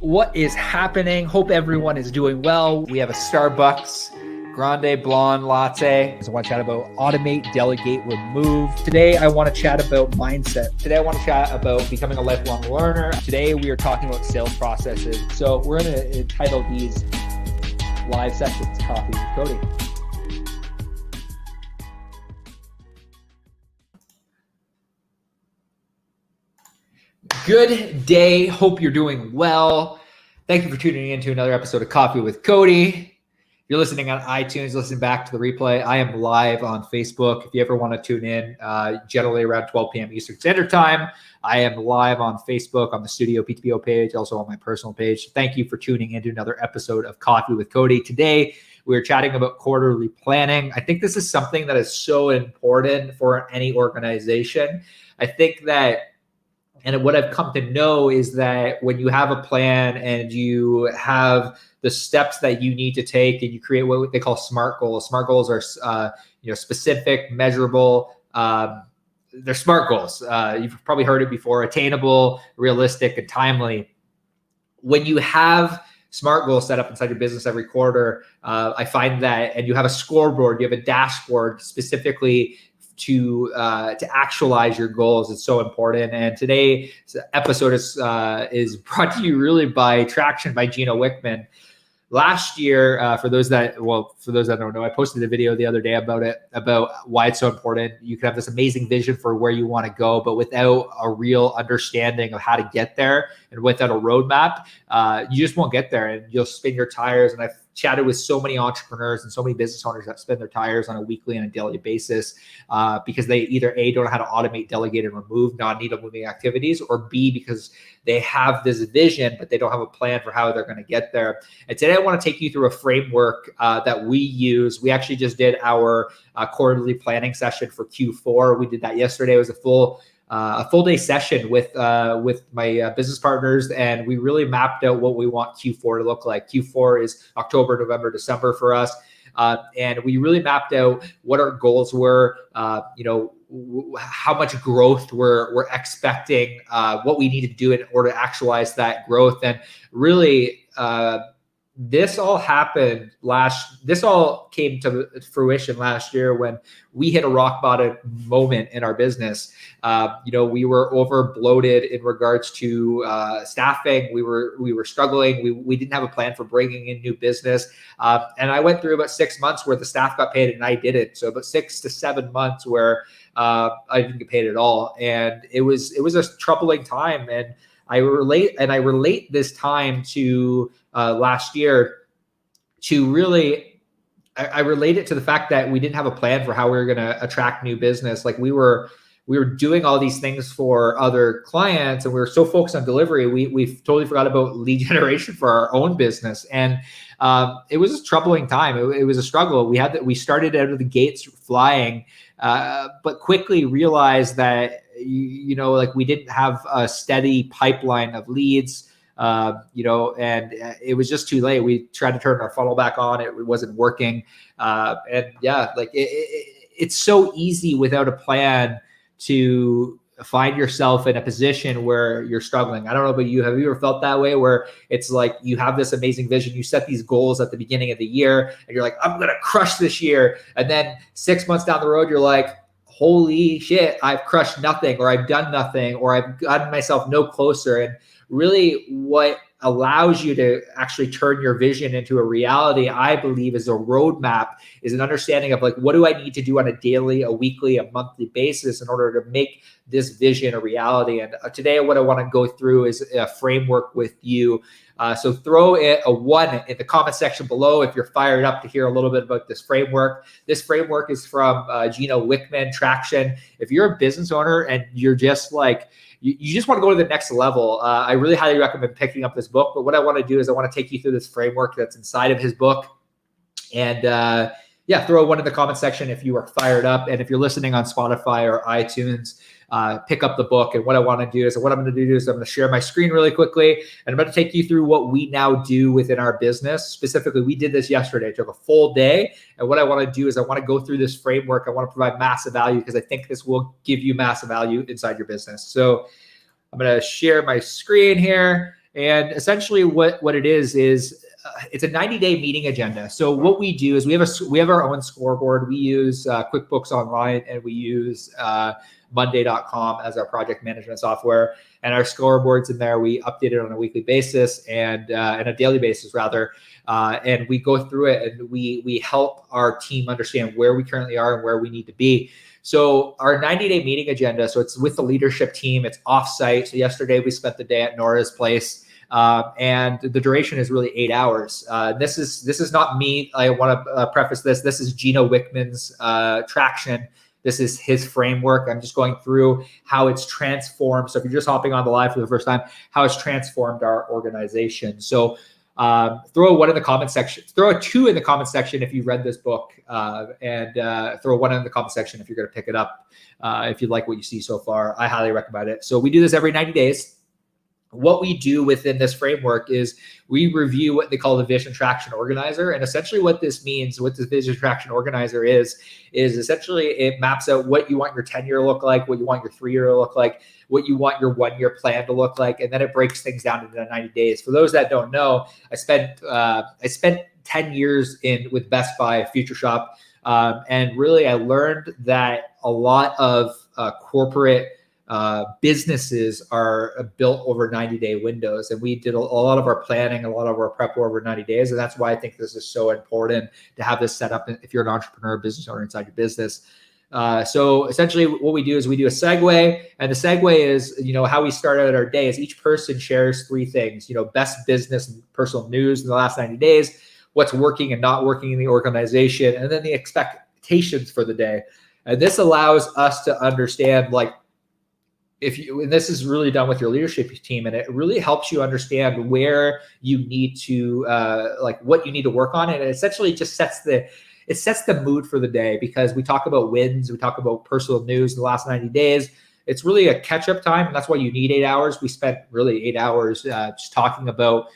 What is happening? Hope everyone is doing well. We have a Starbucks Grande Blonde Latte. So I want to chat about automate, delegate, remove. Today, I want to chat about mindset. Today, I want to chat about becoming a lifelong learner. Today, we are talking about sales processes. So we're going to entitle these live sessions Coffee with Cody. Good day. Hope you're doing well. Thank you for tuning in to another episode of Coffee with Cody. If you're listening on iTunes, listen back to the replay. I am live on Facebook. If you ever want to tune in, generally around 12 p.m. Eastern Standard Time, I am live on Facebook on the Studio PTPO page, also on my personal page. Thank you for tuning in to another episode of Coffee with Cody. Today, we're chatting about quarterly planning. I think this is something that is so important for any organization. I think that and what I've come to know is that when you have a plan and you have the steps that you need to take and you create what they call SMART goals. SMART goals are specific, measurable. They're SMART goals. You've probably heard it before: attainable, realistic, and timely. When you have SMART goals set up inside your business every quarter, I find that, and you have a scoreboard, you have a dashboard specifically to actualize your goals. It's so important. And today's episode is brought to you really by Traction by Gino Wickman. Last year, for those that don't know, I posted a video the other day about why it's so important. You can have this amazing vision for where you want to go, but without a real understanding of how to get there and without a roadmap, you just won't get there, and you'll spin your tires. And I've chatted with so many entrepreneurs and so many business owners that spin their tires on a weekly and a daily basis because they either A, don't know how to automate, delegate, and remove non-needle moving activities, or B, because they have this vision, but they don't have a plan for how they're going to get there. And today I want to take you through a framework that we use. We actually just did our quarterly planning session for Q4. We did that yesterday. It was a full day session with my business partners, and we really mapped out what we want Q4 to look like. Q4 is October, November, December for us, and we really mapped out what our goals were. How much growth we're expecting, what we need to do in order to actualize that growth, and really. This all came to fruition last year when we hit a rock bottom moment in our business. We were over bloated in regards to staffing. We were struggling. We didn't have a plan for bringing in new business. And I went through about 6 months where the staff got paid and I didn't. So about 6 to 7 months where I didn't get paid at all. And it was a troubling time. And I relate this time to last year to really, I relate it to the fact that we didn't have a plan for how we were going to attract new business. Like we were doing all these things for other clients and we were so focused on delivery. We totally forgot about lead generation for our own business. And it was a troubling time. It was a struggle. We started out of the gates flying, but quickly realized that, we didn't have a steady pipeline of leads, and it was just too late. We tried to turn our funnel back on. It wasn't working. It's so easy without a plan to find yourself in a position where you're struggling. I don't know about you. Have you ever felt that way where it's like you have this amazing vision, you set these goals at the beginning of the year and you're like, I'm going to crush this year. And then 6 months down the road, you're like, holy shit, I've crushed nothing, or I've done nothing, or I've gotten myself no closer. And really what allows you to actually turn your vision into a reality, I believe, is a roadmap, is an understanding of like, what do I need to do on a daily, a weekly, a monthly basis in order to make this vision a reality. And today what I want to go through is a framework with you. So throw it a 1 in the comment section below if you're fired up to hear a little bit about this framework. This framework is from Gino Wickman, Traction. If you're a business owner and you're just like, you just want to go to the next level, I really highly recommend picking up this book. But what I want to do is I want to take you through this framework that's inside of his book. And throw a 1 in the comment section if you are fired up. And if you're listening on Spotify or iTunes, pick up the book. And what I'm going to do is I'm going to share my screen really quickly. And I'm going to take you through what we now do within our business. Specifically, we did this yesterday. It took a full day. And what I want to do is I want to go through this framework. I want to provide massive value because I think this will give you massive value inside your business. So I'm going to share my screen here. And essentially what it is it's a 90-day meeting agenda. So what we do is we have our own scoreboard. We use QuickBooks Online, and we use Monday.com as our project management software. And our scoreboards in there, we update it on a weekly basis and a daily basis rather. And we go through it, and we help our team understand where we currently are and where we need to be. So our 90-day meeting agenda, so it's with the leadership team, it's offsite. So yesterday we spent the day at Nora's place. And the duration is really 8 hours. This is not me. I want to preface this. This is Gino Wickman's traction. This is his framework. I'm just going through how it's transformed. So if you're just hopping on the live for the first time, how it's transformed our organization. So throw a 1 in the comment section. Throw a 2 in the comment section if you read this book, and throw a 1 in the comment section if you're going to pick it up. If you like what you see so far, I highly recommend it. So we do this every 90 days. What we do within this framework is we review what they call the Vision Traction Organizer. And essentially what this means, what this Vision Traction Organizer is essentially it maps out what you want your 10-year to look like, what you want your 3-year to look like, what you want your 1-year plan to look like. And then it breaks things down into 90 days. For those that don't know, I spent 10 years with Best Buy, Future Shop. And really I learned that a lot of corporate businesses are built over 90-day windows, and we did a lot of our planning, a lot of our prep over 90 days. And that's why I think this is so important to have this set up if you're an entrepreneur, business owner inside your business. So essentially what we do is we do a segue, and the segue is, how we start out our day is each person shares 3 things, best business and personal news in the last 90 days, what's working and not working in the organization, and then the expectations for the day. And this allows us to understand, and this is really done with your leadership team, and it really helps you understand where you need to, what you need to work on. And it essentially just sets the mood for the day, because we talk about wins, we talk about personal news in the last 90 days. It's really a catch-up time, and that's why you need 8 hours. We spent really 8 hours just talking about,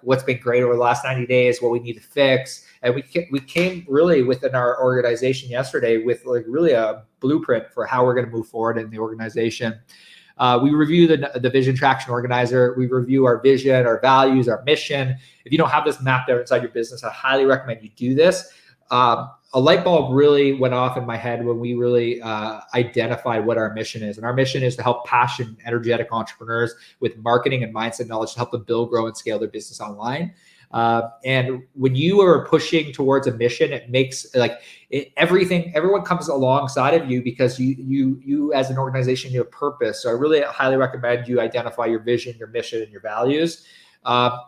what's been great over the last 90 days, what we need to fix. And we came really within our organization yesterday with really a blueprint for how we're going to move forward in the organization. We review the Vision Traction Organizer. We review our vision, our values, our mission. If you don't have this mapped out inside your business, I highly recommend you do this. A light bulb really went off in my head when we really identified what our mission is. And our mission is to help passionate, energetic entrepreneurs with marketing and mindset knowledge to help them build, grow, and scale their business online. And when you are pushing towards a mission, it makes everyone comes alongside of you, because you as an organization, you have purpose. So I really highly recommend you identify your vision, your mission, and your values.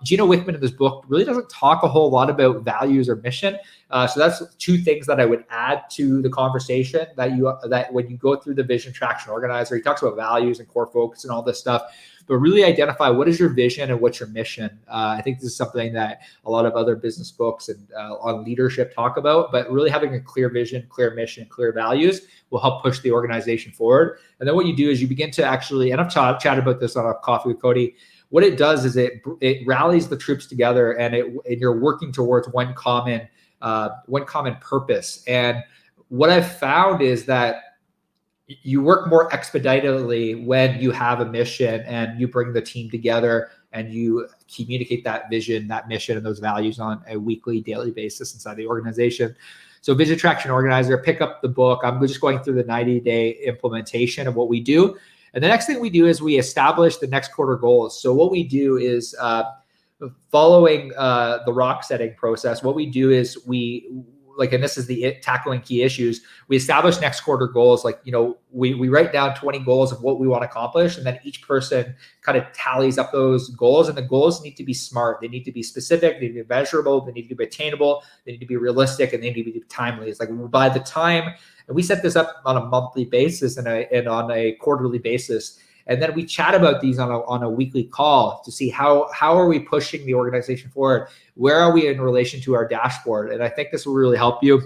Gino Wickman in this book really doesn't talk a whole lot about values or mission. So that's 2 things that I would add to the conversation, that when you go through the Vision Traction Organizer, he talks about values and core focus and all this stuff, but really identify what is your vision and what's your mission. I think this is something that a lot of other business books and on leadership talk about, but really having a clear vision, clear mission, clear values will help push the organization forward. And then what you do is you begin to actually, and I've chatted about this on a Coffee with Cody, what it does is it rallies the troops together, and you're working towards one common purpose. And what I've found is that you work more expeditiously when you have a mission and you bring the team together and you communicate that vision, that mission, and those values on a weekly, daily basis inside the organization. So Vision Traction Organizer, pick up the book. I'm just going through the 90-day implementation of what we do. And the next thing we do is we establish the next quarter goals. So what we do is following the rock setting process, what we do is and this is the tackling key issues, we establish next quarter goals. We write down 20 goals of what we want to accomplish, and then each person kind of tallies up those goals. And the goals need to be smart. They need to be specific. They need to be measurable. They need to be attainable. They need to be realistic, and they need to be timely. It's by the time, and we set this up on a monthly basis and on a quarterly basis. And then we chat about these on a weekly call to see how are we pushing the organization forward? Where are we in relation to our dashboard? And I think this will really help you.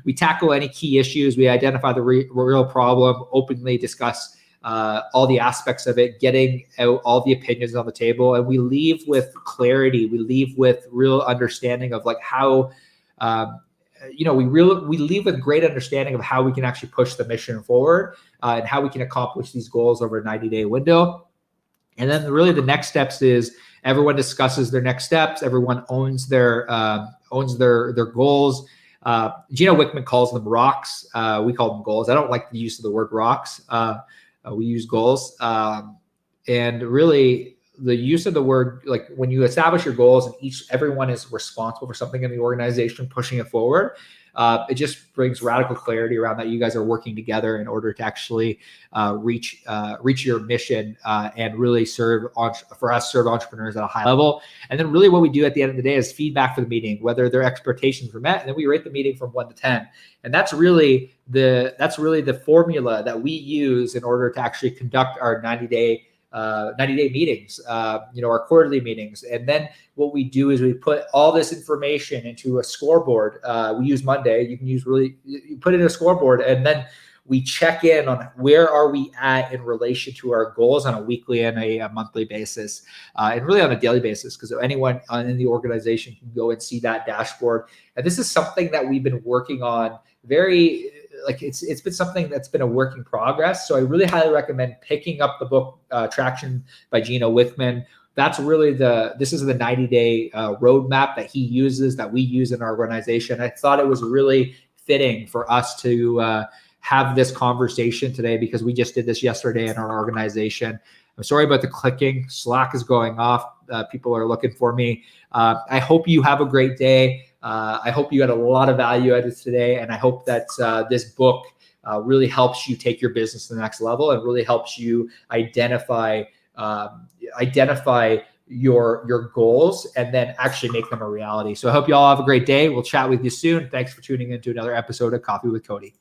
We tackle any key issues. We identify the real problem, openly discuss all the aspects of it, getting out all the opinions on the table. And we leave with clarity. We leave with real understanding of how we leave with great understanding of how we can actually push the mission forward and how we can accomplish these goals over a 90-day window. And then really the next steps is everyone discusses their next steps. Everyone owns their goals. Gino Wickman calls them rocks. We call them goals. I don't like the use of the word rocks. We use goals. And really the use of the word, like when you establish your goals and everyone is responsible for something in the organization, pushing it forward, it just brings radical clarity around that you guys are working together in order to actually reach your mission and really serve entrepreneurs at a high level. And then really what we do at the end of the day is feedback for the meeting, whether their expectations were met, and then we rate the meeting from 1 to 10. And that's really the formula that we use in order to actually conduct our 90-day meetings, our quarterly meetings. And then what we do is we put all this information into a scoreboard. We use Monday. You put in a scoreboard, and then we check in on where are we at in relation to our goals on a weekly and a monthly basis, and really on a daily basis, because anyone in the organization can go and see that dashboard. And this is something that we've been working on it's been something that's been a work in progress. So I really highly recommend picking up the book Traction by Gino Wickman. This is the 90-day roadmap that he uses, that we use in our organization. I thought it was really fitting for us to have this conversation today, because we just did this yesterday in our organization. I'm sorry about the clicking. Slack is going off. People are looking for me. I hope you have a great day. I hope you had a lot of value out of it today, and I hope that this book really helps you take your business to the next level and really helps you identify your goals and then actually make them a reality. So I hope you all have a great day. We'll chat with you soon. Thanks for tuning in to another episode of Coffee with Cody.